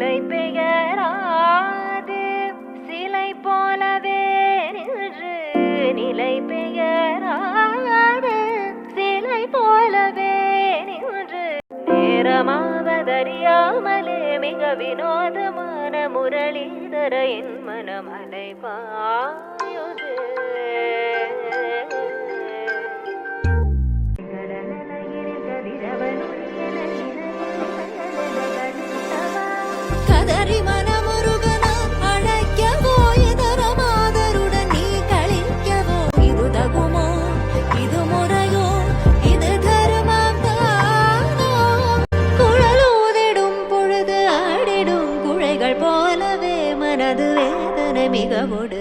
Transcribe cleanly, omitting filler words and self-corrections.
நிலை பெயராது சிலை போலவே நின்று நிலை பெயராது சிலை போலவே நின்று நேரமாவதறியாமலே மிக வினோதமான முரளிதர என் மனம் அலைபாயுது. கதறி மனமுருகன அழைக்கவோ இதரமாதருடன் நீ கழிக்கவோ இது தகுமோ இது முறையோ இது தர்மம் தானோ குழலூதிடும் பொழுது ஆடிடும் குழைகள் போலவே மனது வேதனை மிகவோடு